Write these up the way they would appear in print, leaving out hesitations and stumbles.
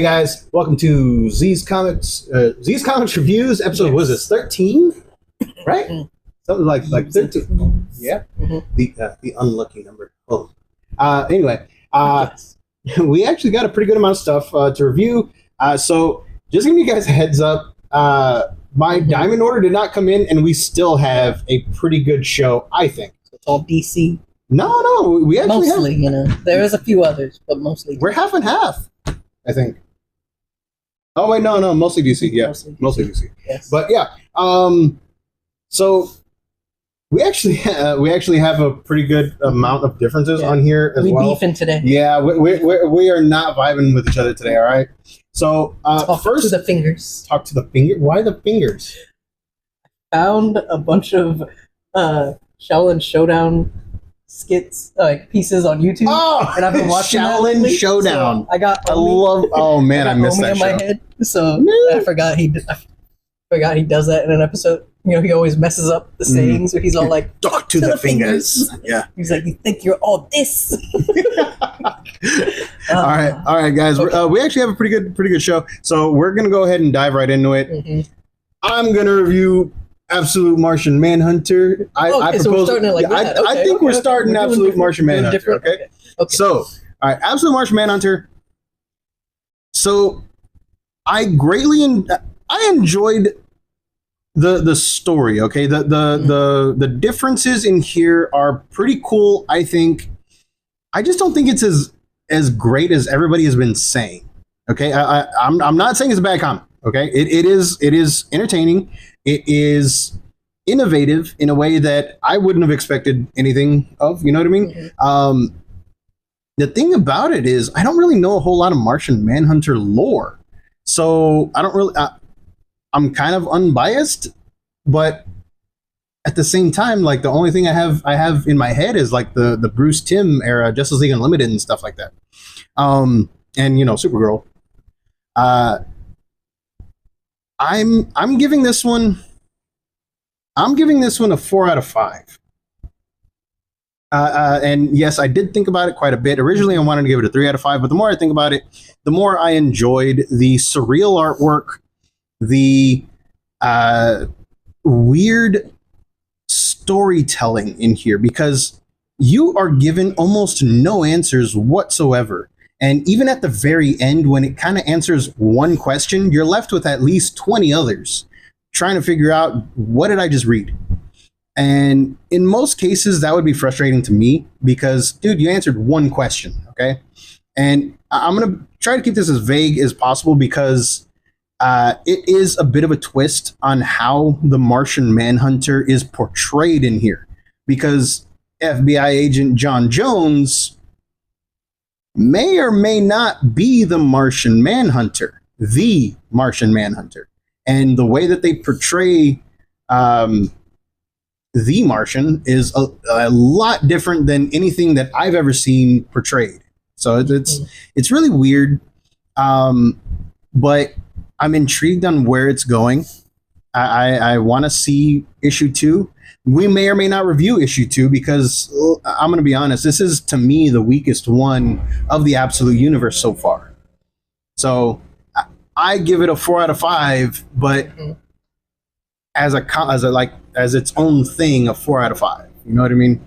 Hey guys, welcome to Z's Comics Reviews episode. Was this 13? Right? Something like 13. Yeah, the unlucky number. Oh, anyway, we actually got a pretty good amount of stuff to review. So just giving you guys a heads up. My diamond order did not come in, and we still have a pretty good show, I think. So it's all DC. No, we actually mostly, have, there is a few others, but mostly we're half and half, I think. Oh wait, no, mostly DC. Yeah, mostly DC. Yes. But yeah, so we actually have a pretty good amount of differences on here as well. We beefing today. Yeah, we are not vibing with each other today. All right. So first, to the fingers. Talk to the finger. Why the fingers? Found a bunch of Shaolin Showdown skits, pieces on YouTube. Oh, and I've been watching Shaolin Showdown. So Oh man, I missed that in show. My head, so I forgot he does that in an episode. You know, he always messes up the sayings where he's all like, "Talk to the fingers." Yeah, he's like, "You think you're all this?" All right, guys. We actually have a pretty good show, so we're gonna go ahead and dive right into it. Mm-hmm. I'm gonna review Absolute Martian Manhunter. I propose. So we're starting it like that. I think we're starting Absolute Martian Manhunter. Okay. So, all right, Absolute Martian Manhunter. So, I enjoyed the story. Okay, the differences in here are pretty cool. I think. I just don't think it's as great as everybody has been saying. Okay, I'm not saying it's a bad comic. Okay, it is entertaining. It is innovative in a way that I wouldn't have expected anything of. You know what I mean? Mm-hmm. The thing about it is, I don't really know a whole lot of Martian Manhunter lore, so I don't really. I'm kind of unbiased, but at the same time, like the only thing I have in my head is like the Bruce Timm era, Justice League Unlimited and stuff like that, and Supergirl. I'm giving this one a 4 out of 5. And yes, I did think about it quite a bit. Originally, I wanted to give it a 3 out of 5, but the more I think about it, the more I enjoyed the surreal artwork, the weird storytelling in here, because you are given almost no answers whatsoever. And even at the very end, when it kind of answers one question, you're left with at least 20 others trying to figure out, what did I just read? And in most cases, that would be frustrating to me because, dude, you answered one question, okay? And I'm going to try to keep this as vague as possible because it is a bit of a twist on how the Martian Manhunter is portrayed in here. Because FBI agent John Jones may or may not be the Martian Manhunter, and the way that they portray the Martian is a lot different than anything that I've ever seen portrayed. So it's really weird, but I'm intrigued on where it's going. I want to see issue 2. We may or may not review issue 2 because I'm going to be honest, this is to me the weakest one of the Absolute Universe so far. So I give it a 4 out of 5, but as its own thing, a 4 out of 5. You know what I mean?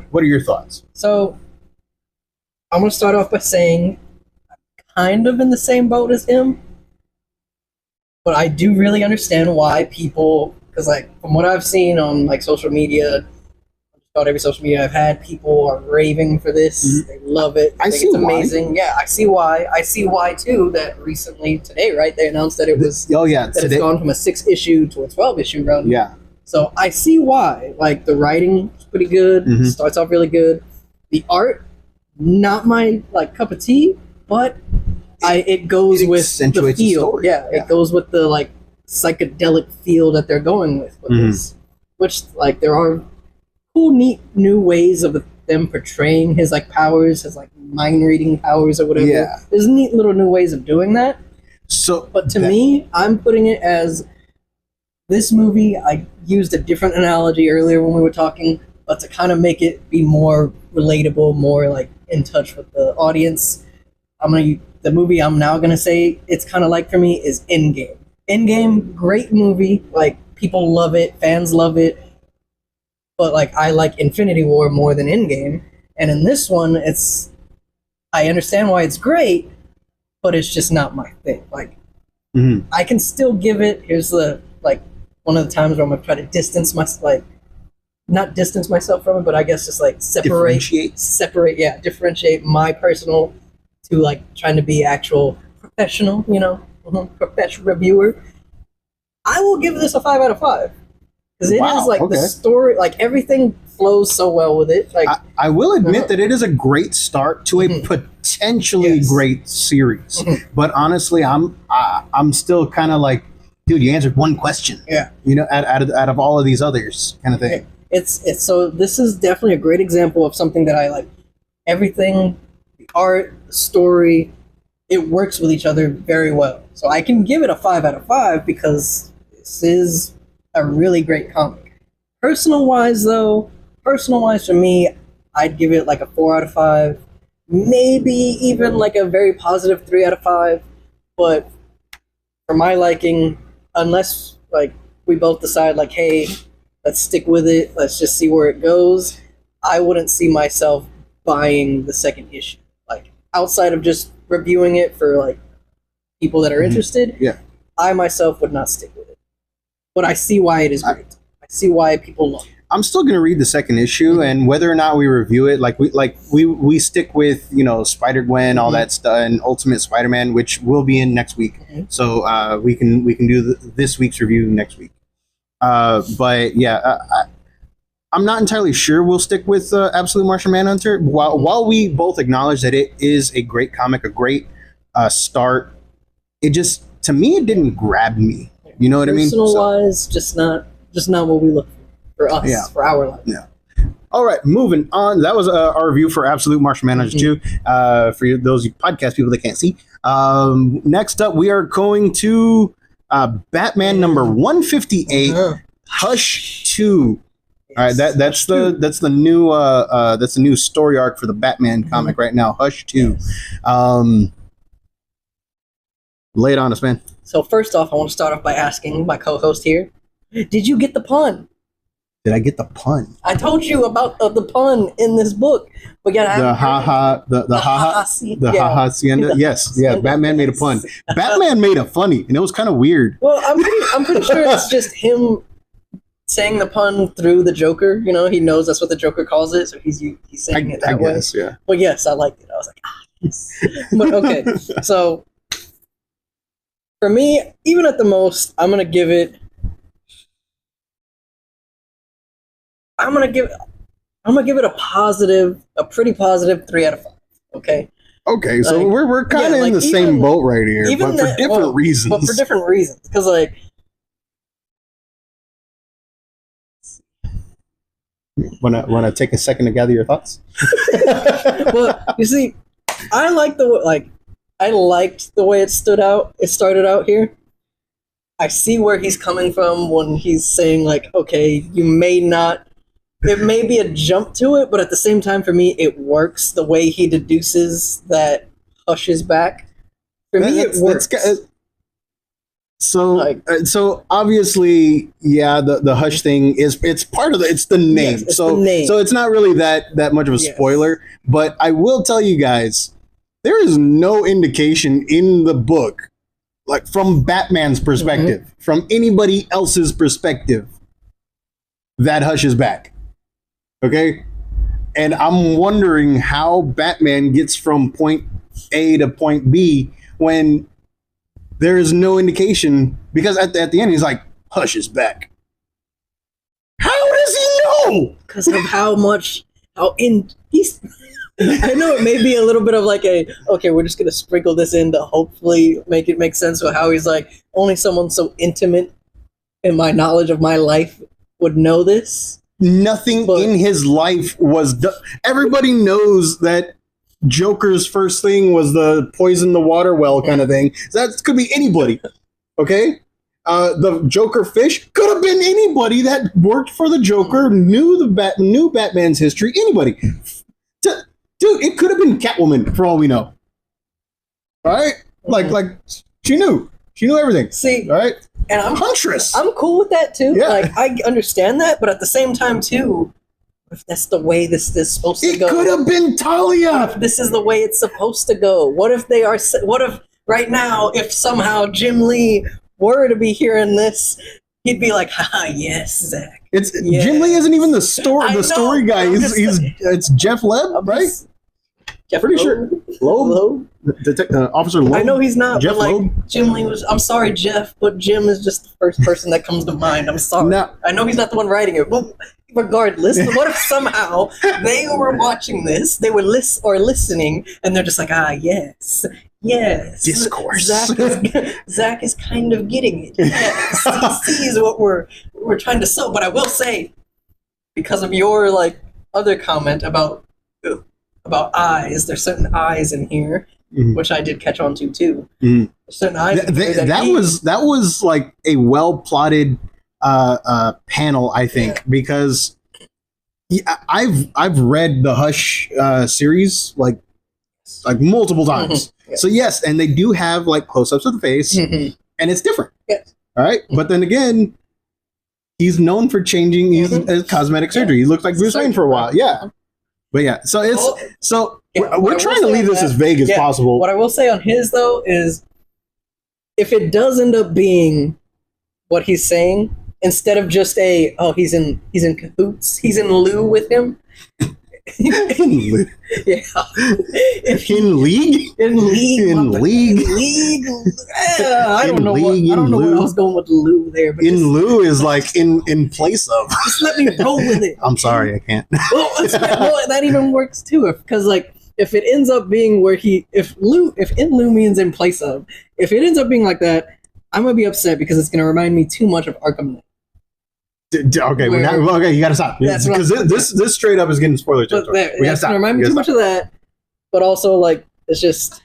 What are your thoughts? So I'm going to start off by saying I'm kind of in the same boat as him, but I do really understand why people. Because, from what I've seen on, social media, about every social media I've had, people are raving for this. Mm-hmm. They love it. I think it's amazing. Why. Yeah, I see why. I see why, too, that recently, today, right, they announced that it was... it's gone from a 6-issue to a 12-issue run. Yeah. So, I see why. The writing is pretty good. Mm-hmm. Starts off really good. The art, not my, cup of tea, but it goes with the feel. Yeah, it goes with the, psychedelic feel that they're going with this, which there are cool, neat new ways of them portraying his powers, his mind reading powers or whatever. Yeah. There's neat little new ways of doing that. So, but to me, I'm putting it as this movie. I used a different analogy earlier when we were talking, but to kind of make it be more relatable, more in touch with the audience, I'm gonna the movie I'm now gonna say it's kind of like for me is Endgame. Endgame, great movie. Like people love it, fans love it. But like I like Infinity War more than Endgame. And in this one, I understand why it's great, but it's just not my thing. Like I can still give it. Here's the like one of the times where I'm gonna try to distance myself, like not distance myself from it, but I guess just like differentiate my personal to like trying to be actual professional, professional reviewer. I will give this a 5 out of 5 because it is like the story, like everything flows so well with it. Like I will admit that it is a great start to a potentially great series, but honestly, I'm still kind of like, dude, you answered one question. Yeah, out of all of these others, kind of thing. It's so this is definitely a great example of something that I like. Everything, the art, the story, it works with each other very well. So I can give it a 5 out of 5 because this is a really great comic. Personal wise for me, I'd give it like a 4 out of 5, maybe even like a very positive 3 out of 5. But for my liking, unless like we both decide like, hey, let's stick with it, let's just see where it goes, I wouldn't see myself buying the second issue. Like outside of just reviewing it for like people that are interested, I myself would not stick with it. But I see why it is great. I see why people love it. I'm still going to read the second issue, and whether or not we review it, we stick with Spider-Gwen, all that stuff, and Ultimate Spider-Man, which will be in next week. So we can do this week's review next week. But yeah, I'm not entirely sure we'll stick with Absolute Martian Manhunter. While we both acknowledge that it is a great comic, a great start, it just, to me, it didn't grab me. You know what I mean? Personal wise, just not what we look for us, for our life. Yeah. All right, moving on. That was our review for Absolute Martian Manhunter 2. For those podcast people that can't see. Next up, we are going to Batman number 158, Hush 2. All right, that's the new story arc for the Batman comic right now, Hush 2. Lay it on us, man. So first off, I want to start off by asking my co-host here, did you get the pun? Did I get the pun? I told you about the pun in this book. But yeah, the haha hacienda. Yes, Batman made a pun. Batman made a funny, and it was kind of weird. Well, I'm pretty sure it's just him saying the pun through the Joker. He knows that's what the Joker calls it, so he's saying it that way. Guess, yeah. But yes, I liked it. I was like, yes. But okay, so for me, even at the most, I'm gonna give it a pretty positive 3 out of 5. Okay. Okay, so we're kind of in the same boat right here, but for different reasons. But for different reasons, because wanna take a second to gather your thoughts? Well, you see, I liked the way it started out here. I see where he's coming from when he's saying like, okay, it may be a jump to it, but at the same time, for me, it works the way he deduces that Hush is back. For me, it works. So obviously, yeah, the Hush thing it's part of it's the name. Yes, so it's not really that much of a spoiler, but I will tell you guys, there is no indication in the book, like from Batman's perspective, from anybody else's perspective, that Hush is back. Okay? And I'm wondering how Batman gets from point A to point B when there is no indication, because at the end he's like, Hush is back. How does he know? Because of he's I know it may be a little bit of like okay, we're just gonna sprinkle this in to hopefully make it make sense of how he's like, only someone so intimate in my knowledge of my life would know this. Nothing in his life was everybody knows that Joker's first thing was the poison the water well kind of thing. So that could be anybody. Okay? The Joker fish could have been anybody that worked for the Joker, knew Batman's history, anybody. Dude, it could have been Catwoman for all we know. right? Like she knew everything. See, right? And I'm Huntress. I'm cool with that too. Yeah. Like I understand that, but at the same time too, if that's the way this is supposed to go, it could have been Talia. if this is the way it's supposed to go, what if they are? What if right now, if somehow Jim Lee were to be hearing this, he'd be like, "Haha, yes, Zach." It's Jim Lee isn't even the story guy. It's Jeff Leb, right? Jeff Pretty sure. Loeb? Officer Loeb? I know he's not, Jeff but like Loeb? Jim Lee was. I'm sorry, Jeff, but Jim is just the first person that comes to mind. I'm sorry. No. I know he's not the one writing it, but regardless, what if somehow they were watching this, they were listening, and they're just like, yes. Discourse. Zach is kind of getting it. Yes, he sees what we're trying to sell. But I will say, because of your like other comment about eyes, there's certain eyes in here, which I did catch on to too. There's certain eyes. That was like a well plotted panel, I think, because I've read the Hush series like multiple times. Yes. So yes, and they do have like close-ups of the face, and it's different. Yes. All right, but then again, he's known for changing his cosmetic surgery. He looked like Bruce Wayne for a while. Yeah. But yeah, so we're trying to leave this as vague as possible. What I will say on his though is, if it does end up being what he's saying, instead of just he's in cahoots, he's in lieu with him. Yeah. In league. I don't know what I was going with lieu there. But in lieu is like in place of. Just let me roll with it. I'm sorry, I can't. Well, that even works too, because like if it ends up being where if in lieu means in place of, if it ends up being like that, I'm gonna be upset because it's gonna remind me too much of Arkham Knight. Okay, you gotta stop because this straight up is getting spoiler territory. We gotta stop. Remind me too much of that, but also like it's just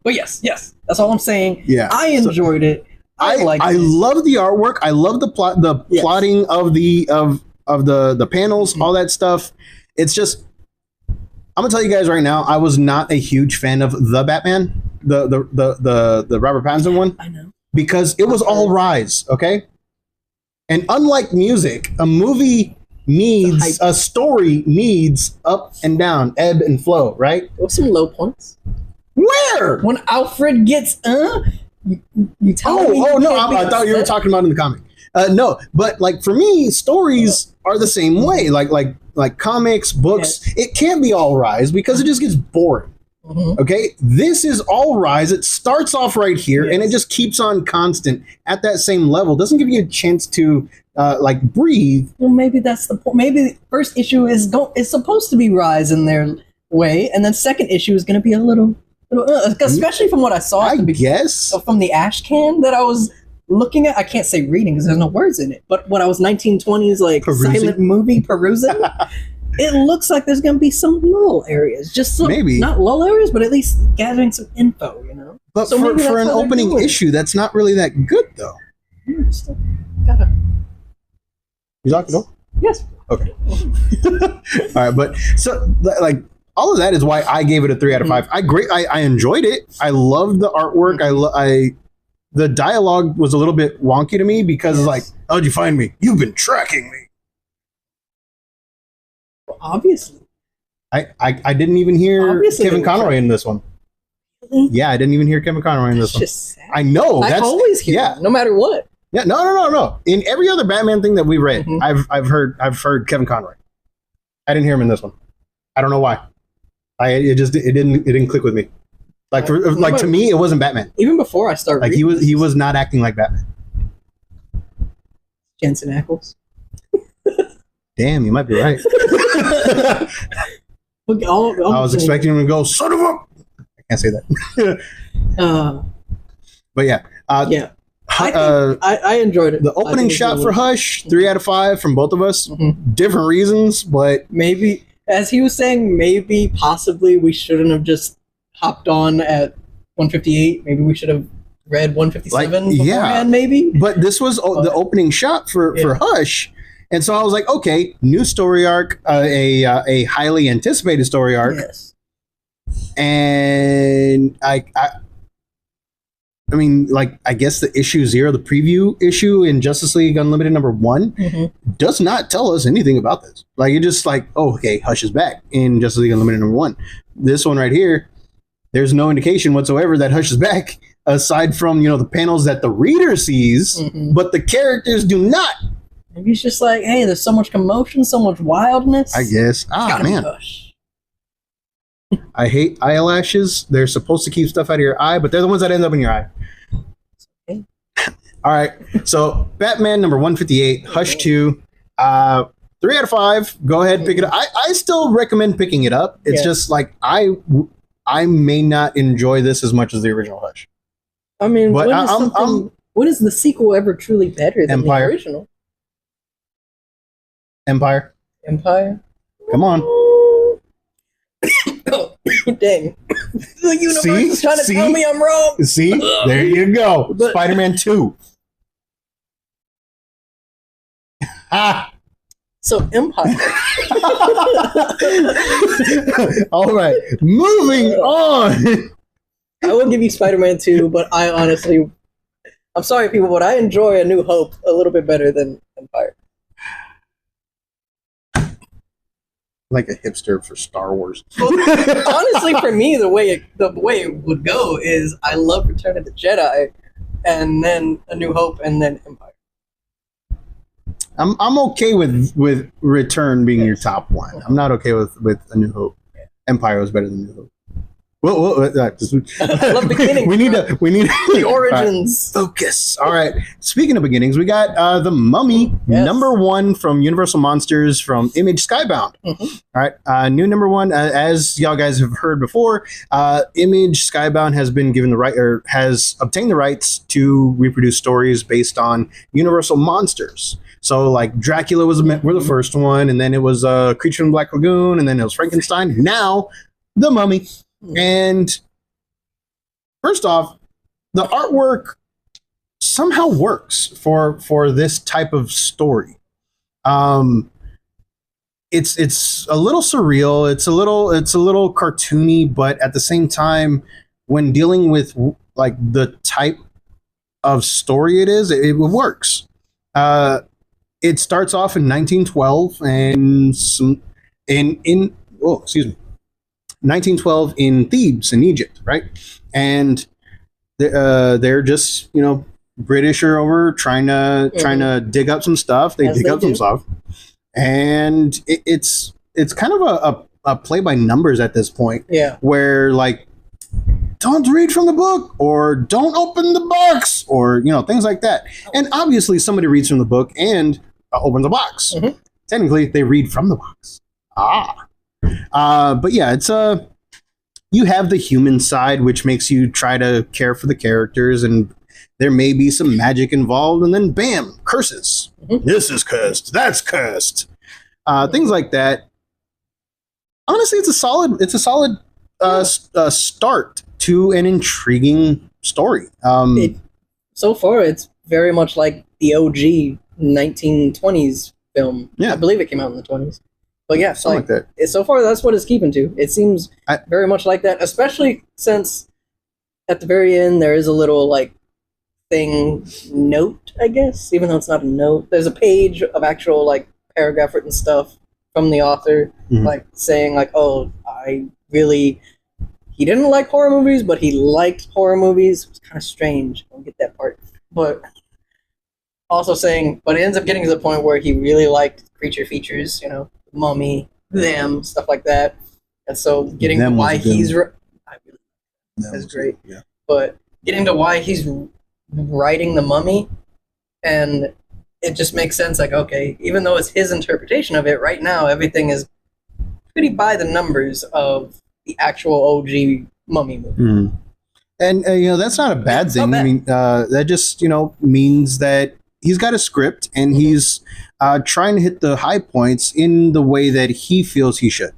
But yes, that's all I'm saying. Yeah, I enjoyed it. I love the artwork. I love the plotting of the panels, all that stuff. It's just I'm gonna tell you guys right now. I was not a huge fan of the Batman, the Robert Pattinson one. I know, because it was all rise. Okay. And unlike music, a movie needs a story needs up and down, ebb and flow, right? There were some low points. Where? When Alfred gets you tell me. Oh no! I thought you were talking about in the comic. No, but like for me, stories are the same way. Like comics, books, it can't be all rise because it just gets boring. Okay, this is all rise. It starts off right here, and it just keeps on constant at that same level. Doesn't give you a chance to like breathe. Well, maybe that's the point. Maybe the first issue is supposed to be rise in their way, and then second issue is going to be a little especially from what I saw. I guess from the ash can that I was looking at. I can't say reading because there's no words in it. But when I was 1920s like silent movie perusing. It looks like there's going to be some lull areas. Just some, maybe. Not lull areas, but at least gathering some info, you know? But so for an opening issue, that's not really that good, though. You locked the door? Yes. Okay. All right, but so, like, all of that is why I gave it a 3 out of 5. I enjoyed it. I loved the artwork. The dialogue was a little bit wonky to me because it's like, how'd you find me? You've been tracking me. Obviously. I didn't even hear Kevin Conroy in this one. Really? Yeah, I didn't even hear Kevin Conroy in this one. Just sad. I know. I always hear no matter what. Yeah, no. In every other Batman thing that we read, I've heard Kevin Conroy. I didn't hear him in this one. I don't know why. It didn't click with me. Like to me, it wasn't Batman. Even before I started reading he was not acting like Batman. Jensen Ackles. Damn, you might be right. I was expecting him to go, son of a... I can't say that. But yeah. I enjoyed it. The opening shot for Hush, 3 out of 5 from both of us. Different reasons, but... Maybe, as he was saying, possibly, we shouldn't have just hopped on at 158. Maybe we should have read 157 beforehand, maybe. But this was the opening shot for Hush. And so I was like, okay, new story arc, a highly anticipated story arc. Yes. And I mean, like, I guess the issue 0, the preview issue in Justice League Unlimited #1, does not tell us anything about this. Like, it just like, oh, okay, Hush is back in Justice League Unlimited #1. This one right here, there's no indication whatsoever that Hush is back, aside from, the panels that the reader sees, but the characters do not. Maybe he's just like, hey, there's so much commotion, so much wildness. I guess. Man. I hate eyelashes. They're supposed to keep stuff out of your eye, but they're the ones that end up in your eye. Okay. All right. So Batman #158, Hush 2. 3 out of 5. Go ahead, pick it up. I still recommend picking it up. It's just like I may not enjoy this as much as the original Hush. I mean, but when is the sequel ever truly better than Empire. The original? Empire. Come on. Oh, dang. The universe is trying to tell me I'm wrong. See? There you go. Spider-Man 2. So, Empire. All right. Moving on. I will give you Spider-Man 2, but I honestly... I'm sorry, people, but I enjoy A New Hope a little bit better than Empire. Like a hipster for Star Wars. Well, honestly, for me, the way it would go is I love Return of the Jedi, and then A New Hope, and then Empire. I'm okay with Return being your top one. I'm not okay with A New Hope. Empire was better than New Hope. Well, I love beginnings. we need the origins. Focus. All right. Speaking of beginnings, we got The Mummy, #1 from Universal Monsters from Image Skybound. All right. New #1, as y'all guys have heard before, Image Skybound has been given the right, or has obtained the rights to reproduce stories based on Universal Monsters. So, like, Dracula were the first one, and then it was Creature from the Black Lagoon, and then it was Frankenstein. Now, The Mummy. And first off, the artwork somehow works for this type of story. It's a little surreal. It's a little cartoony, but at the same time, when dealing with like the type of story it works. It starts off in 1912 and 1912 in Thebes in Egypt, right? And they're just, British are over trying to dig up some stuff. They dig up some stuff, and it's kind of a play by numbers at this point. Yeah, where like, don't read from the book, or don't open the box, or things like that. And obviously, somebody reads from the book and opens the box. Technically, they read from the box. But yeah, it's you have the human side, which makes you try to care for the characters, and there may be some magic involved, and then bam, curses. This is cursed. That's cursed. Things like that. Honestly, it's a solid start to an intriguing story. So far, it's very much like the OG 1920s film. Yeah, I believe it came out in the 20s. But yeah, something like that. So far, that's what it's keeping to. It seems very much like that, especially since at the very end there is a little like note, I guess, even though it's not a note. There's a page of actual like paragraph written stuff from the author, like saying like, "Oh, he didn't like horror movies, but he liked horror movies." It was kind of strange. I don't get that part, but also saying, but it ends up getting to the point where he really liked creature features, Mummy, them, stuff like that. And so getting to why he's... That's great. Yeah. But getting to why he's writing The Mummy, and it just makes sense, like, okay, even though it's his interpretation of it, right now everything is pretty by the numbers of the actual OG Mummy movie. And, that's not a bad thing. I mean, that just, means that he's got a script, and he's trying to hit the high points in the way that he feels he should,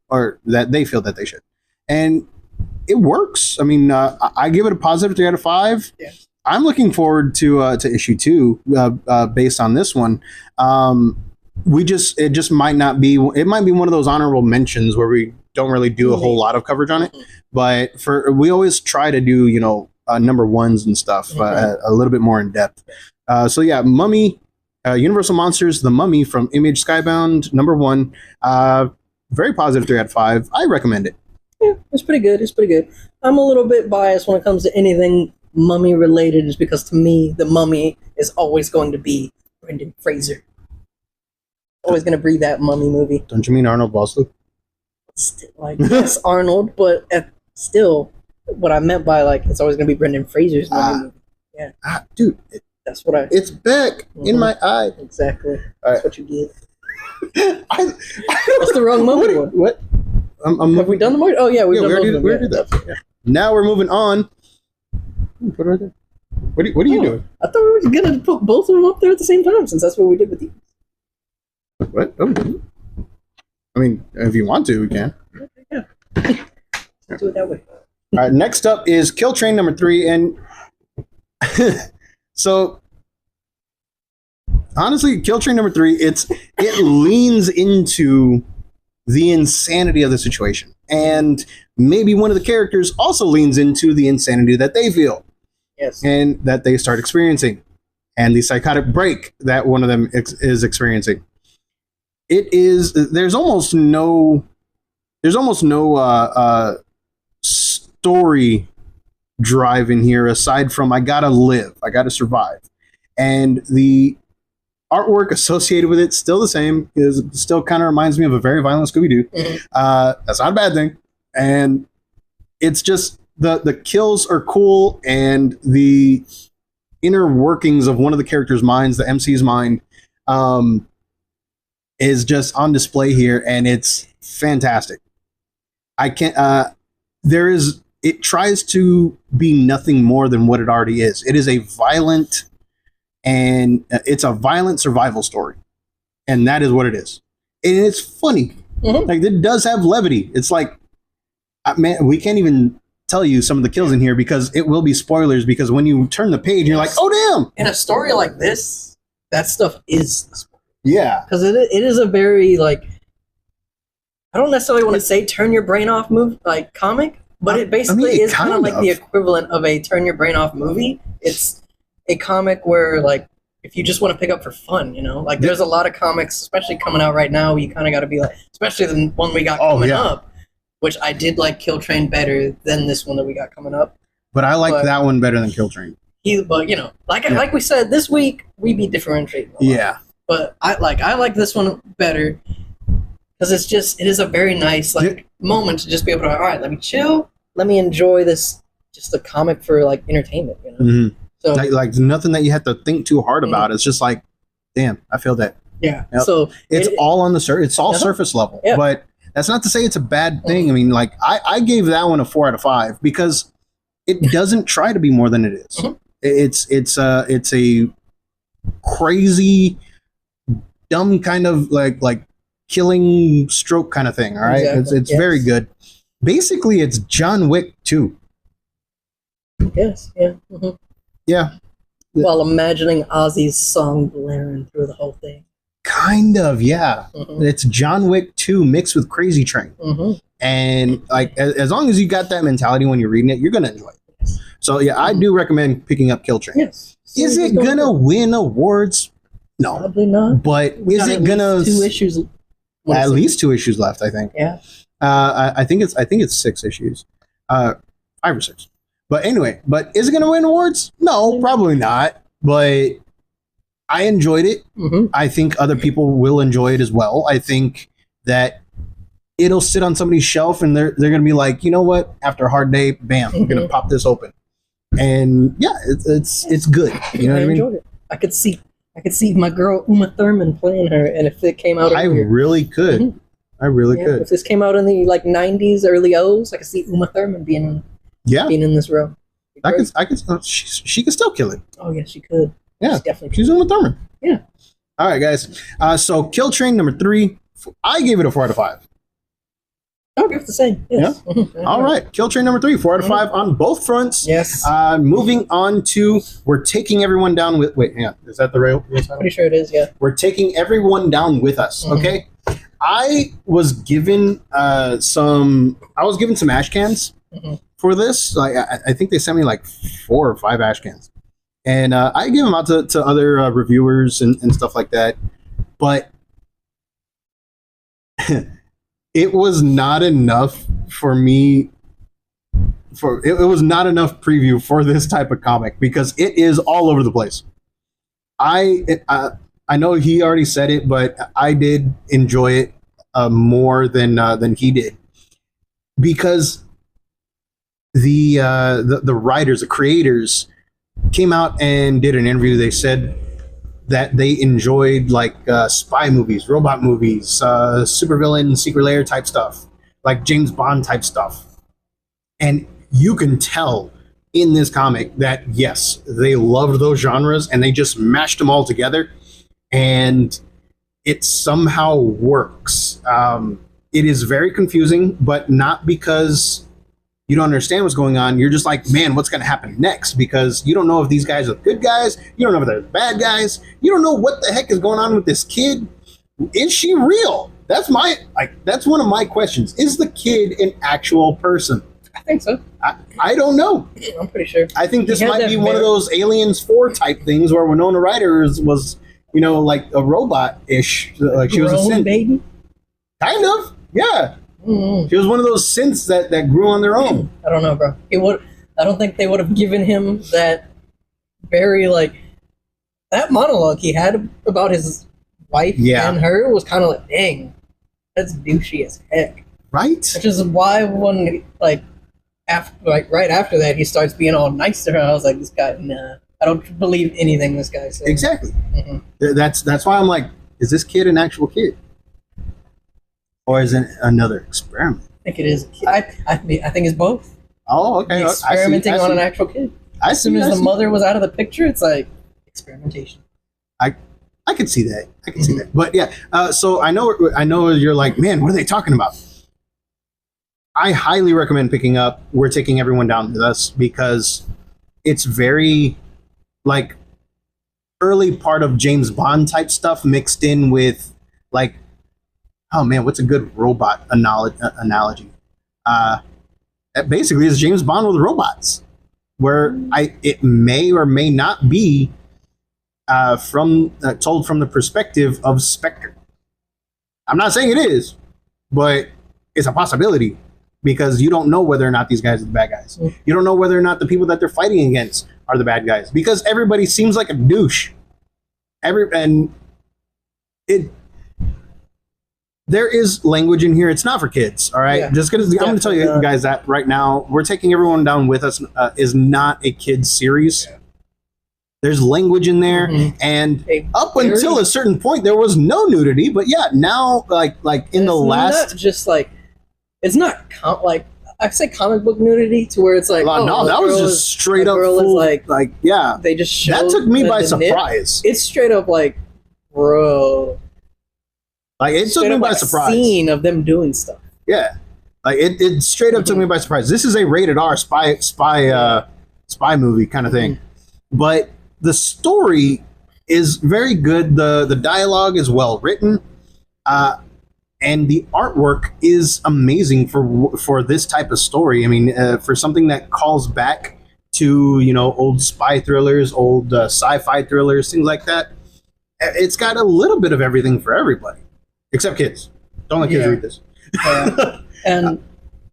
or that they feel that they should, and it works. I mean, I give it a positive 3 out of 5. Yeah. I'm looking forward to issue 2 based on this one. It just might not be. It might be one of those honorable mentions where we don't really do a whole lot of coverage on it, but we always try to do number ones and stuff, a little bit more in depth. So yeah, Mummy, Universal Monsters, The Mummy from Image Skybound, number 1. Very positive 3 out of 5. I recommend it. Yeah, it's pretty good. It's pretty good. I'm a little bit biased when it comes to anything mummy related, just because to me, the Mummy is always going to be Brendan Fraser. Always going to be that Mummy movie. Don't you mean Arnold Vosloo? Still, like, yes, Arnold, but still, what I meant by, like, it's always going to be Brendan Fraser's Mummy movie. Yeah. Dude, that's what it's back in my eye. Exactly. That's what you get. That's the wrong Mummy one. What? Have we done the Mummy? Oh, yeah, we've done we already did that. Yeah. Now we're moving on. Put it right there. What are you doing? I thought we were going to put both of them up there at the same time, since that's what we did with you. What? Oh, I mean, if you want to, we can. Yeah. Let's do it that way. All right, next up is Kill Train number 3, and so honestly, Kill Train number 3, it leans into the insanity of the situation, and maybe one of the characters also leans into the insanity that they feel, yes, and that they start experiencing, and the psychotic break that one of them is experiencing. There's almost no story drive in here aside from I gotta live, I gotta survive, and the artwork associated with it still the same. It still kind of reminds me of a very violent Scooby-Doo. That's not a bad thing, and it's just the kills are cool, and the inner workings of one of the characters' minds, the MC's mind, is just on display here, and it's fantastic. I can't. It tries to be nothing more than what it already is. It is a violent. And it's a violent survival story, and that is what it is. And it's funny. Like, it does have levity. It's like, man, we can't even tell you some of the kills in here because it will be spoilers. Because when you turn the page, you're like, oh damn! In a story like this, that stuff is the spoiler. Yeah, because it is a very, like, I don't necessarily want to say turn your brain off comic, but it basically is kind of like the equivalent of a turn your brain off movie. It's a comic where, like, if you just want to pick up for fun, like, there's a lot of comics, especially coming out right now, you kind of got to be like, especially the one we got coming up, which I did like Kill Train better than this one that we got coming up. But I like that one better than Kill Train. But like we said, this week we be differentiating. Yeah. But I like this one better because it is a very nice moment to just be able to, all right, let me chill, let me enjoy this, just a comic for, like, entertainment. Mm-hmm. So, like nothing that you have to think too hard about. It's just like, damn, I feel that. Yeah. Yep. So it's all on the surface. It's all surface level. Yeah. But that's not to say it's a bad thing. I mean, like, I gave that one a 4 out of 5 because it doesn't try to be more than it is. It's a crazy, dumb kind of like killing stroke kind of thing. All right, it's very good. Basically, it's John Wick 2. Yes. Yeah. Yeah. While imagining Ozzy's song blaring through the whole thing. Kind of, yeah. It's John Wick 2 mixed with Crazy Train. And, like, as long as you got that mentality when you're reading it, you're going to enjoy it. So, yeah, I do recommend picking up Kill Train. Yes. Is it going to win awards? No. Probably not. But is it going to... 2 issues. At least 2 issues left, I think. Yeah. I think it's 6 issues. 5 or 6. But anyway, is it going to win awards? No, probably not. But I enjoyed it. I think other people will enjoy it as well. I think that it'll sit on somebody's shelf and they're going to be like, you know what? After a hard day, bam, we're going to pop this open. And yeah, it's good. You know what I mean? Enjoyed it. I could see my girl Uma Thurman playing her, and if it came out, I really could. I really could. If this came out in the 90s, early O's, I could see Uma Thurman being in this role. I could. She could still kill it. Oh yeah, she could. Yeah, she's Uma Thurman. Yeah. All right, guys. So Kill Train number 3, I gave it a 4 out of 5. I'll give it the same. Yes. Yeah. All right. Kill Train number 3, 4 out of 5 on both fronts. Yes. Moving on to We're Taking Everyone Down with... Wait, hang on. Is that the rail? Pretty sure it is, yeah. We're Taking Everyone Down with Us, okay? I was given some ash cans for this. Like I think they sent me like 4 or 5 ash cans, and I gave them out to other reviewers and stuff like that. But it was not enough for me. It was not enough preview for this type of comic because it is all over the place. I know he already said it, but I did enjoy it more than he did because the writers, the creators, came out and did an interview. They said that they enjoyed like spy movies, robot movies, supervillain, secret lair type stuff, like James Bond type stuff, and you can tell in this comic that yes, they loved those genres and they just mashed them all together, and it somehow works. It is very confusing, but not because you don't understand what's going on. You're just like, man, what's going to happen next? Because you don't know if these guys are good guys. You don't know if they're bad guys. You don't know what the heck is going on with this kid. Is she real? That's one of my questions. Is the kid an actual person? I think so. I don't know. I'm pretty sure. I think this might be one of those Aliens 4 type things where Winona Ryder was, like a robot-ish. Like she was a synth. Baby? Kind of, yeah. Mm-hmm. She was one of those synths that grew on their own. I don't know, bro. I don't think they would have given him that very, that monologue he had about his wife and her was kind of like, dang, that's douchey as heck. Right? Which is why when, right after that, he starts being all nice to her. I was like, this guy, nah. I don't believe anything this guy says. Exactly. Mm-hmm. That's why I'm like, is this kid an actual kid? Or is it another experiment? I think it is. I think it's both. Oh, okay. He's experimenting on an actual kid. As soon as the mother was out of the picture, it's like experimentation. I could see that. I can see that. But yeah, so I know you're like, man, what are they talking about? I highly recommend picking up We're Taking Everyone Down with Us because it's very like early part of James Bond type stuff mixed in with like, oh man, what's a good robot analogy? Basically, it's James Bond with robots, where it may or may not be told from the perspective of Spectre. I'm not saying it is, but it's a possibility because you don't know whether or not these guys are the bad guys. You don't know whether or not the people that they're fighting against are the bad guys because everybody seems like a douche. There is language in here. It's not for kids, all right? Yeah, just because I'm going to tell you guys that right now, We're Taking Everyone Down with Us is not a kids series. Yeah. There's language in there, and up until a certain point, there was no nudity. But yeah, now like in the last, not just like it's not I say comic book nudity to where it's like no, that was just straight up full, like yeah. They just showed that took me by surprise. It's straight up like, bro. Like it took me by surprise. Scene of them doing stuff. Yeah, like it straight up took me by surprise. This is a rated R spy movie kind of thing, but the story is very good. The dialogue is well written, and the artwork is amazing for this type of story. I mean, for something that calls back to old spy thrillers, old sci-fi thrillers, things like that. It's got a little bit of everything for everybody. Except kids. Don't let kids read this. And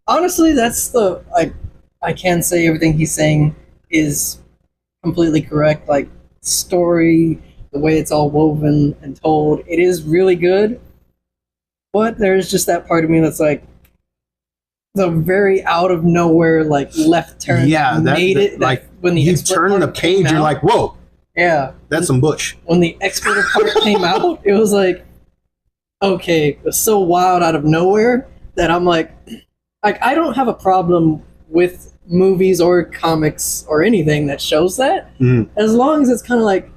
honestly, that's I can say everything he's saying is completely correct. Like, story, the way it's all woven and told, it is really good. But there's just that part of me that's like, the very out of nowhere, left turn. Yeah, when you turn the page, you're like, whoa. Yeah. That's some bush. When the expert part came out, it was like, okay, it was so wild out of nowhere that I'm like I don't have a problem with movies or comics or anything that shows that, as long as it's kind of like,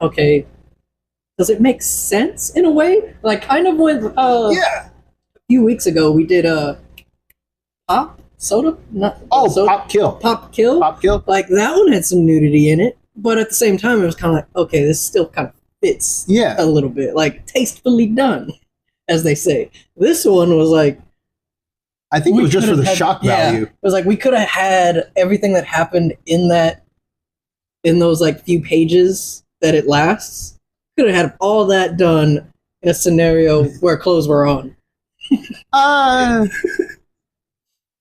okay, does it make sense in a way? Like, kind of when a few weeks ago we did Pop Soda, Pop Kill. Like, that one had some nudity in it, but at the same time it was kind of like, okay, this still kind of fits a little bit, like tastefully done, as they say. This one was like, I think it was just for the shock value. It was like we could have had everything that happened in those like few pages that it lasts. Could have had all that done in a scenario where clothes were on.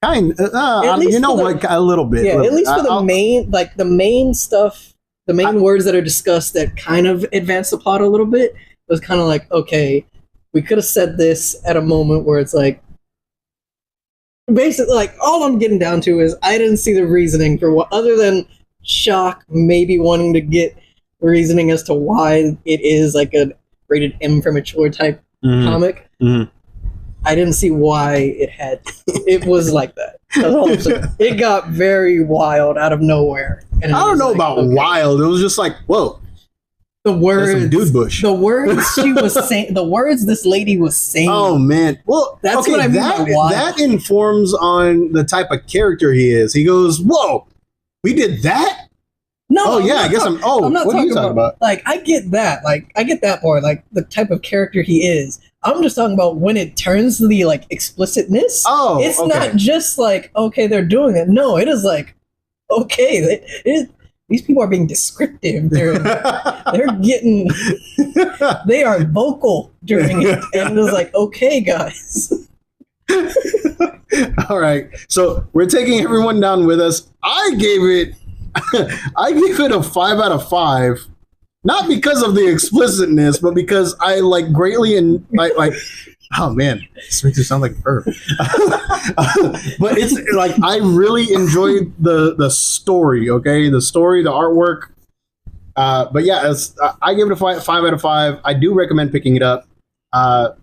Kind. You know what? A little bit. Yeah, at least for the main stuff, the main words that are discussed that kind of advance the plot a little bit. It was kind of like, okay, we could have said this at a moment where it's like, basically, like, all I'm getting down to is I didn't see the reasoning for what, other than shock, maybe wanting to get reasoning as to why it is like a rated M for mature type comic. Mm-hmm. I didn't see why it was like that. That's all I'm saying. It got very wild out of nowhere. And I don't know about wild. It was just like, whoa. The words, dude bush. The words she was saying, the words this lady was saying. Oh man, well, that's what I mean by wild. That informs on the type of character he is. He goes, "Whoa, we did that." No, oh yeah, I guess I'm. Oh, I'm not what are you talking about? Like, I get that. Like, I get that part. Like, the type of character he is. I'm just talking about when it turns to the like explicitness. Oh, it's not just like, okay, they're doing it. No, it is like, okay, these people are being descriptive. They're getting, they are vocal during it, and it was like, okay, guys. All right, so we're taking everyone down with us. I gave it a 5 out of 5. Not because of the explicitness, but because I like greatly and like. Oh man, this makes it sound like a verb. But it's like I really enjoyed the story. Okay, the story, the artwork. But yeah, I give it a 5 out of 5. I do recommend picking it up.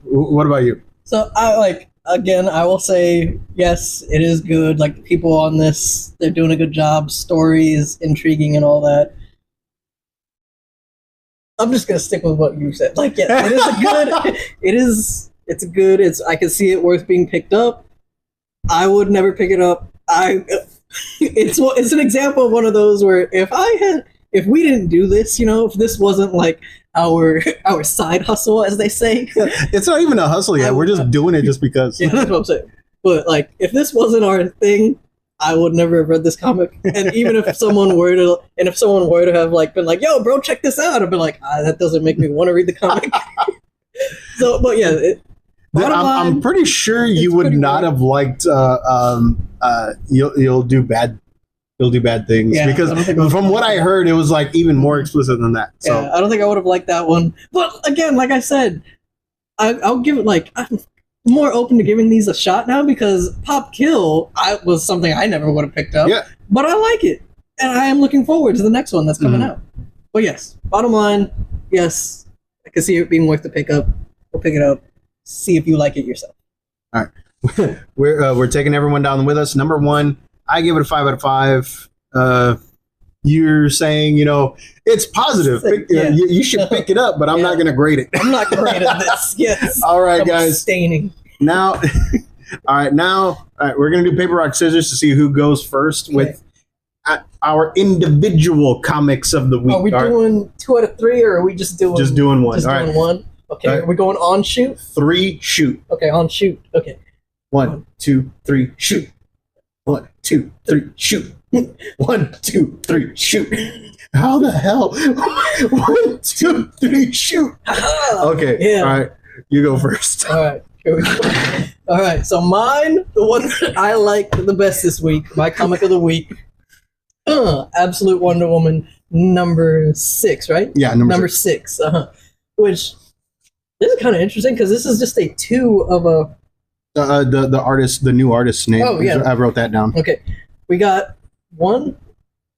What about you? So I will say yes, it is good. Like the people on this, they're doing a good job. Story is intriguing and all that. I'm just gonna stick with what you said. Like, yeah, it is a good. It's good. I can see it worth being picked up. I would never pick it up. It's an example of one of those where if we didn't do this, if this wasn't like our side hustle, as they say, it's not even a hustle yet. We're just doing it just because. Yeah, that's what I'm saying. But like, if this wasn't our thing, I would never have read this comic. And even if someone were to have like been like, "Yo, bro, check this out," I'd be like, that doesn't make me want to read the comic. So, but yeah, I'm pretty sure you would not have liked. You'll do bad things because from what I heard, it was like even more explicit than that. So. Yeah, I don't think I would have liked that one. But again, like I said, I'll give it I'm more open to giving these a shot now because Pop Kill was something I never would have picked up. Yeah. But I like it. And I am looking forward to the next one that's coming out. But yes, bottom line, yes, I can see it being worth the pickup. We'll pick it up. See if you like it yourself. All right. We're taking everyone down with us. Number 1, I give it a 5 out of 5. You're saying, it's positive. You should pick it up, but I'm not going to grade it. I'm not grading this. Yes. All right, guys. Abstaining. Now, all right, we're going to do paper, rock, scissors to see who goes first with our individual comics of the week. Are we doing 2 out of 3, or are we just doing one? Just doing one. Okay, are we going on shoot? 3 shoot. Okay, on shoot. Okay. 1, 2, 3, shoot. 1, 2, 3, shoot. 1, 2, 3, shoot. How the hell? 1, 2, 3, shoot. Okay. Yeah. All right. You go first. All right. Here we go. All right. So mine, the one that I liked the best this week, my comic of the week, Absolute Wonder Woman number 6, right? Yeah, number 6. Which this is kind of interesting because this is just a 2 of a. The artist, the new artist's name. Oh yeah, I wrote that down. Okay, we got one.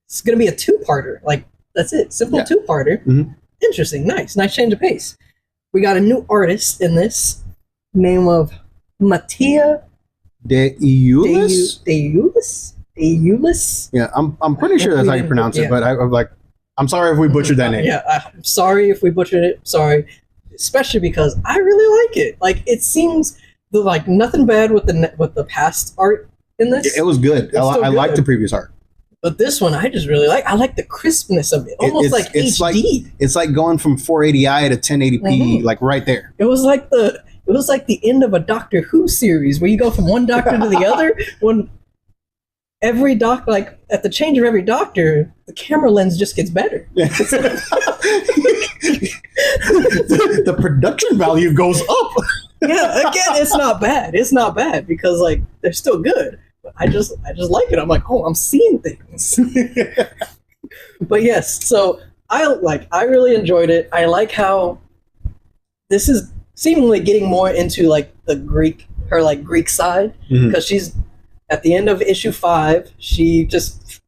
It's gonna be a 2-parter. Like that's it, simple 2-parter. Mm-hmm. Interesting, nice change of pace. We got a new artist in this, name of Mattia Deulis. Yeah, I'm pretty sure that's how you pronounce it, but I'm sorry if we butchered that name. Yeah, I'm sorry if we butchered it. Sorry, especially because I really like it. Like it seems. Nothing bad with the past art in this. It was good. I liked the previous art, but this one I just really like. I like the crispness of it, almost it's HD. It's like going from 480i to 1080p, like right there. It was like the It was like the end of a Doctor Who series where you go from one doctor to the other. When every like at the change of every doctor, the camera lens just gets better. The production value goes up. Yeah, again, it's not bad. It's not bad because like they're still good. But I just like it. I'm like, oh, I'm seeing things. But yes, so I really enjoyed it. I like how this is seemingly getting more into like the Greek side, because she's at the end of issue 5, she just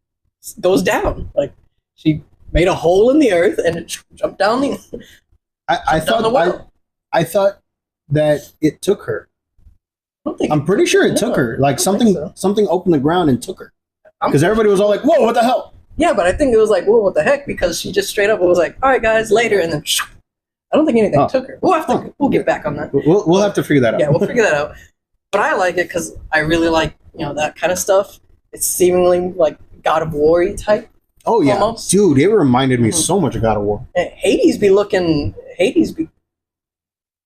goes down. Like she made a hole in the earth and it jumped down the. I thought that it took her. I'm pretty sure it took her. Like something opened the ground and took her. Because everybody was all like, "Whoa, what the hell?" Yeah, but I think it was like, "Whoa, what the heck?" Because she just straight up was like, "All right, guys, later," and then I don't think anything took her. We'll get back on that. We'll have to figure that out. Yeah, we'll figure that out. But I like it because I really like that kind of stuff. It's seemingly like God of War type. Oh yeah, almost. Dude, it reminded me so much of God of War. And Hades be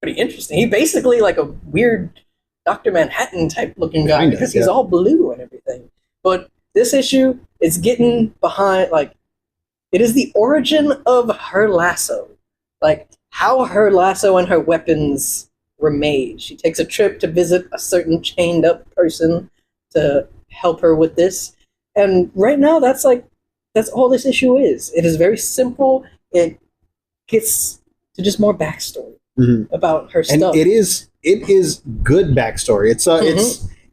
pretty interesting. He basically like a weird Dr. Manhattan type looking guy because he's all blue and everything. But this issue is getting behind, like, it is the origin of her lasso. Like, how her lasso and her weapons were made. She takes a trip to visit a certain chained up person to help her with this. And right now, that's all this issue is. It is very simple. It gets to just more backstory about her stuff. And it is good backstory.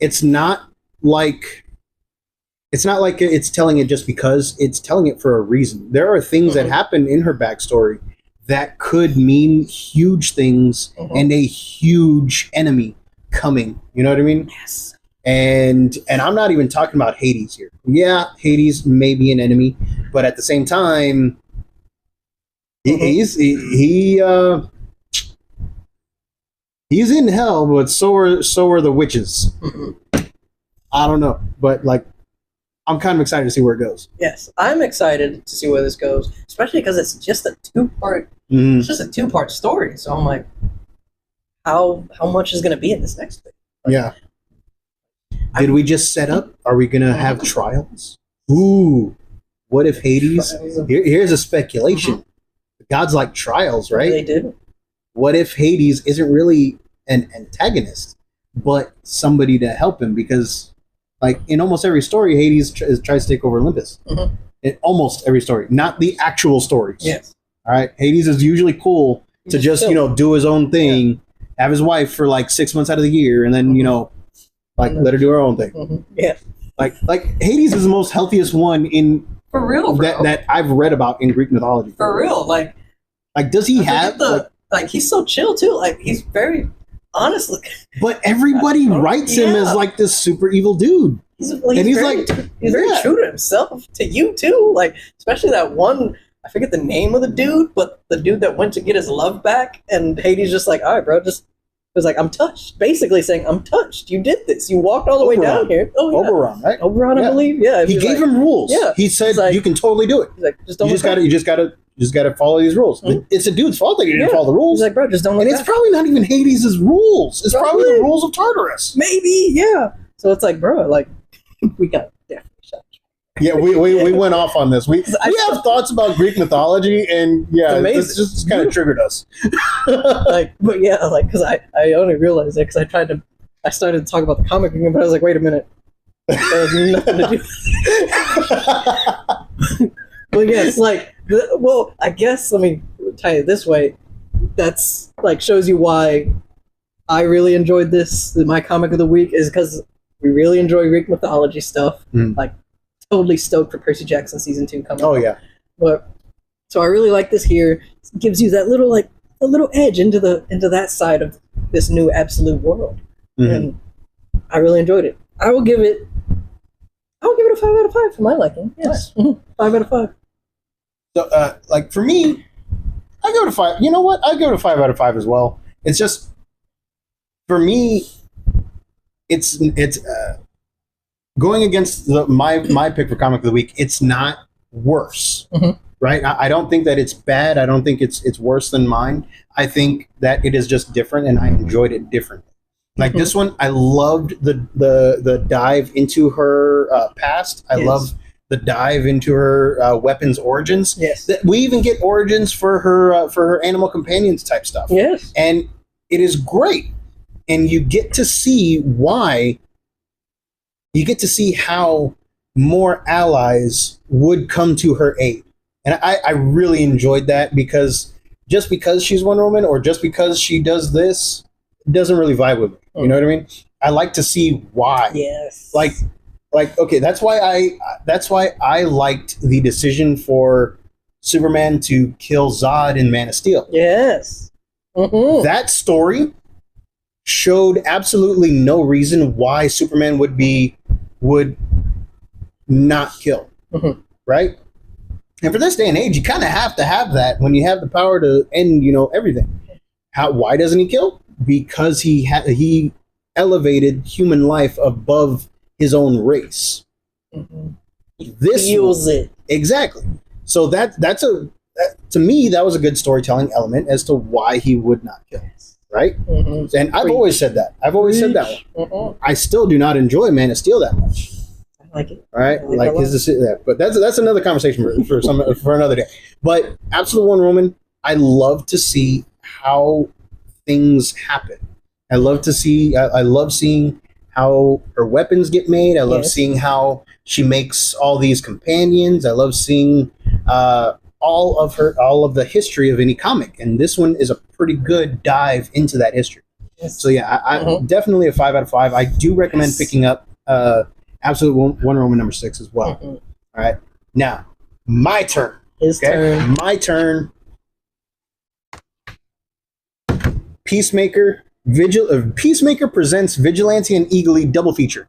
It's not like it's telling it just because. It's telling it for a reason. There are things that happen in her backstory that could mean huge things and a huge enemy coming. You know what I mean? Yes. And I'm not even talking about Hades here. Yeah, Hades may be an enemy, but at the same time, he's in hell, but so are the witches. I don't know, but like, I'm kind of excited to see where it goes. Yes, I'm excited to see where this goes, especially because it's just a 2-part. It's just a 2-part story. So I'm like, how much is going to be in this next thing? Like, yeah. Did we just set up? Are we going to have trials? Ooh, what if Hades? Here's a speculation. The gods like trials, right? They do. What if Hades isn't really an antagonist, but somebody to help him? Because, like, in almost every story, Hades tries to take over Olympus. In almost every story, not the actual stories. Yes. All right. Hades is usually cool to just do his own thing, have his wife for like 6 months out of the year, and then let her do her own thing. Yeah. Like Hades is the most healthiest one in for real, bro. that I've read about in Greek mythology. For real, like does he have he's so chill too. Like he's very honestly. But everybody writes him as like this super evil dude. He's very true to himself. To you too. Like especially that one. I forget the name of the dude, but the dude that went to get his love back, and Hades just like, all right, bro, just was like, I'm touched. Basically saying, I'm touched. You did this. You walked all the way down here. Oh, yeah. Oberon, right? Oberon, I believe. Yeah. He gave him rules. Yeah. He said, you can totally do it. He's like, you just gotta follow these rules. It's a dude's fault that he didn't follow the rules. He's like, bro, just don't look And it's probably not even Hades' rules. It's probably the rules of Tartarus. Maybe, yeah. So it's like, bro, like, we got definitely shot. Yeah, we went off on this. We have thoughts about Greek mythology, and this just kind of triggered us. Because I only realized it because I started to talk about the comic again, but I was like, wait a minute. That has nothing to do. Well, yes, I guess let me tell you this way. That's like shows you why I really enjoyed this. My comic of the week is because we really enjoy Greek mythology stuff. Like, totally stoked for Percy Jackson season 2 coming. Oh yeah. But so I really like this here. It gives you that little a little edge into that side of this new absolute world, and I really enjoyed it. I will give it a 5 out of 5 for my liking. Yes, 5 out of 5. So, for me, I give it a 5. You know what? I give it a 5 out of 5 as well. It's just for me, it's going against my pick for comic of the week. It's not worse. right? I don't think that it's bad. I don't think it's worse than mine. I think that it is just different, and I enjoyed it differently. Like this one, I loved the dive into her past. I love the dive into her weapons origins. Yes. We even get origins for her animal companions type stuff. Yes. And it is great. And you get to see why. You get to see how more allies would come to her aid. And I really enjoyed that, because just because she's Wonder Woman or just because she does this doesn't really vibe with me. You know what I mean? I like to see why. Yes. Like okay, that's why I liked the decision for Superman to kill Zod in Man of Steel. Yes. Mm-hmm. That story showed absolutely no reason why Superman would not kill. Mm-hmm. Right? And for this day and age, you kind of have to have that when you have the power to end, everything. Why doesn't he kill? Because he elevated human life above his own race. Mm-hmm. This feels it exactly. So to me, that was a good storytelling element as to why he would not kill. Right? Mm-hmm. And I've always said that. I've always said that one. Mm-hmm. I still do not enjoy Man of Steel that much. I like it. All right, like his decision. But that's another conversation for another day. But Absolute Wonder Woman, I love to see how things happen. I love seeing how her weapons get made. I love seeing how she makes all these companions. I love seeing all of the history of any comic, and this one is a pretty good dive into that history. Yes. So yeah, I'm definitely a 5 out of 5. I do recommend picking up Absolute Wonder Woman #6 as well. Mm-hmm. All right, now my turn. His turn. My turn. Peacemaker presents Vigilante and Eagly double feature.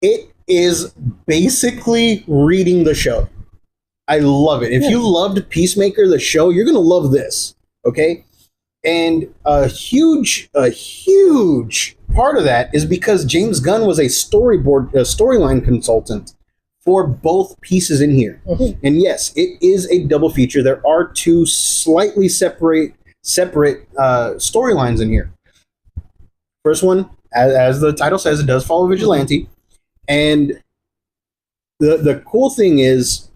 It is basically reading the show. I love it. If you loved Peacemaker, the show, you're going to love this. Okay? And a huge part of that is because James Gunn was a storyline consultant for both pieces in here. Mm-hmm. And yes, it is a double feature. There are two slightly separate storylines in here. First one, as the title says, it does follow Vigilante. And the cool thing is,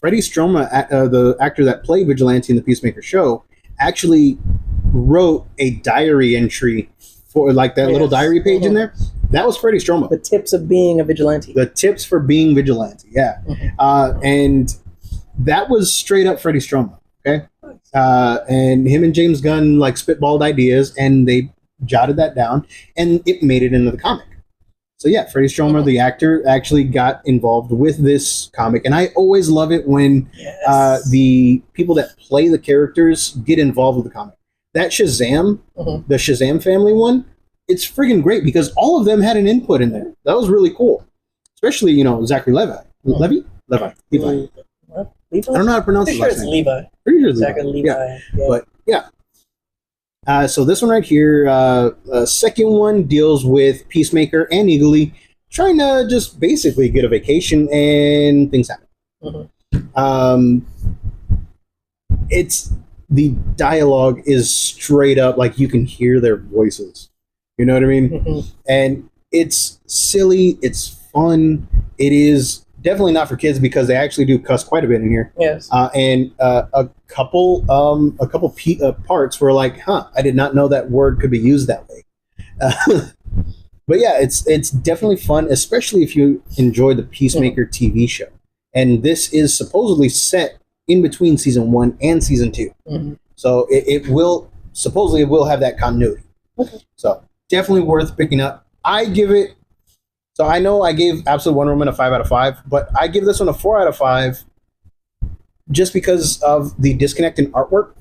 Freddie Stroma, the actor that played Vigilante in the Peacemaker show, actually wrote a diary entry for like that little diary page in there. That was Freddie Stroma. The tips of being a vigilante. The tips for being vigilante, yeah. Mm-hmm. And that was straight up Freddie Stroma, okay? And him and James Gunn like spitballed ideas, and they jotted that down, and it made it into the comic. So yeah, Freddie Stroma, the actor, actually got involved with this comic, and I always love it when the people that play the characters get involved with the comic. That Shazam, the Shazam family one, it's friggin' great because all of them had an input in there. That was really cool, especially Zachary Levi. Levi. I don't know how to pronounce his last name. Levi. Pretty sure it's Zachary Levi. Yeah. But yeah. So this one right here, second one deals with Peacemaker and Eagly trying to just basically get a vacation, and things happen. It's the dialogue is straight up like you can hear their voices. You know what I mean? And it's silly. It's fun. It is definitely not for kids because they actually do cuss quite a bit in here. Yes. And a couple parts were like, I did not know that word could be used that way. But yeah, it's definitely fun, especially if you enjoy the Peacemaker TV show. And this is supposedly set in between season 1 and season 2. So it will have that continuity. So definitely worth picking up. So I know I gave Absolute Wonder Woman a 5 out of 5, but I give this one a 4 out of 5 just because of the disconnect in artwork,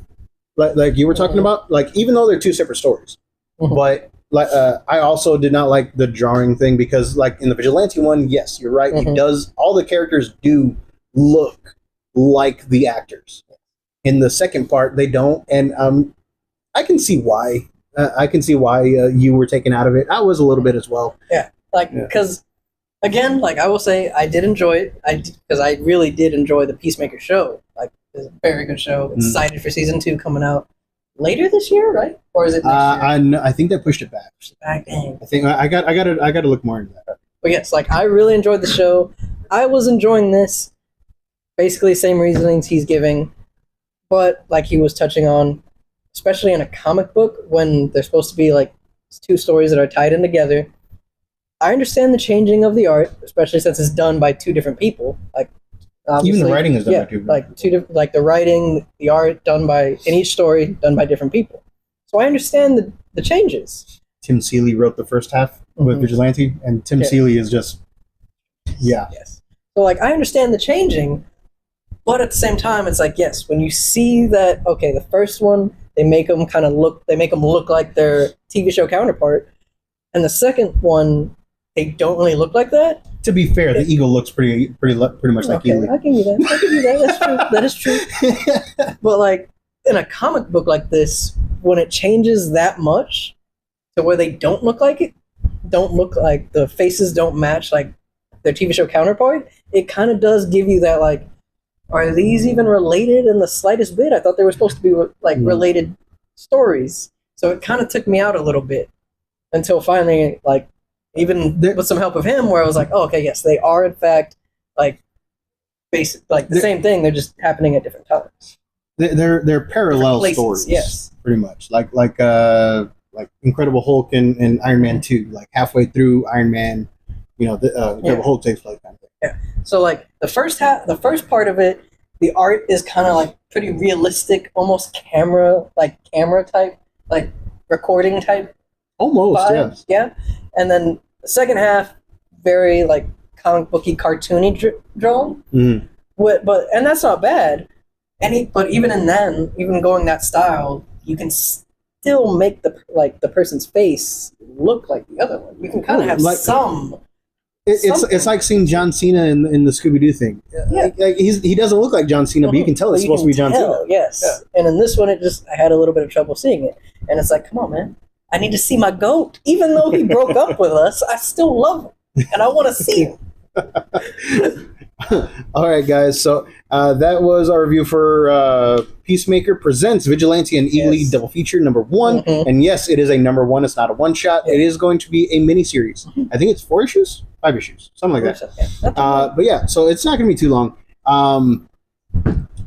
like you were talking about. Like, even though they're two separate stories, but like I also did not like the drawing thing because, like in the Vigilante one, yes, you're right. It does. All the characters do look like the actors. In the second part, they don't, and I can see why. You were taken out of it. I was a little bit as well. Yeah. Like, because again, like I will say, I did enjoy it. Because I really did enjoy the Peacemaker show. Like, it's a very good show. Excited for season 2 coming out later this year, right? Or is it next year? I think they pushed it back. Dang. I think I got to look more into that. But yes, like I really enjoyed the show. I was enjoying this. Basically, same reasonings he's giving, but like he was touching on, especially in a comic book when they're supposed to be like 2 stories that are tied in together. I understand the changing of the art, especially since it's done by 2 different people. Like even the writing is done by 2 different like people. Like the writing, the art done by in each story done by different people. So I understand the changes. Tim Seeley wrote the first half with Vigilante, and Tim Seeley is just yes. So like I understand the changing, but at the same time, it's like yes, when you see that okay, the first one they make them look like their TV show counterpart, and the second one they don't really look like that. To be fair, the Eagle looks pretty much like Eagle. I can give you that. That's true. That is true. But like in a comic book like this, when it changes that much to where they don't look like the faces don't match like their TV show counterpart, it kind of does give you that like, are these even related in the slightest bit? I thought they were supposed to be like related stories, so it kind of took me out a little bit until finally like. Even with some help of him, where I was like, "Oh, okay, yes, they are in fact like basic, like the same thing. They're just happening at different times. They're parallel stories, yes, pretty much. Like Incredible Hulk and Iron Man 2. Like halfway through Iron Man, Incredible Hulk takes place kind of thing. Yeah. So like the first part of it, the art is kind of like pretty realistic, almost camera type, like recording type. Almost, yes. Yeah, and then the second half, very like comic booky, cartoony drawn. Mm-hmm. But that's not bad. But even in then, even going that style, you can still make the person's face look like the other one. You can kind of have some. It's like seeing John Cena in the Scooby Doo thing. Yeah, like he doesn't look like John Cena, but you can tell it's supposed to be John Cena. Yes, and in this one, I had a little bit of trouble seeing it, and it's like, come on, man. I need to see my goat. Even though he broke up with us, I still love him. And I want to see him. All right, guys. So that was our review for Peacemaker Presents Vigilante and Eagle League Double Feature #1. Mm-hmm. And yes, it is a #1. It's not a one-shot. Yeah. It is going to be a mini-series. Mm-hmm. I think it's 4 issues? 5 issues. Something like that. Yeah. But yeah, so it's not going to be too long.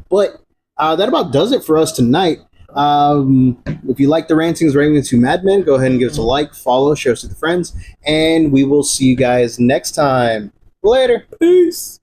But that about does it for us tonight. If you like the rantings, ravings to Mad Men, go ahead and give us a like, follow, share us to the friends, and we will see you guys next time. Later. Peace.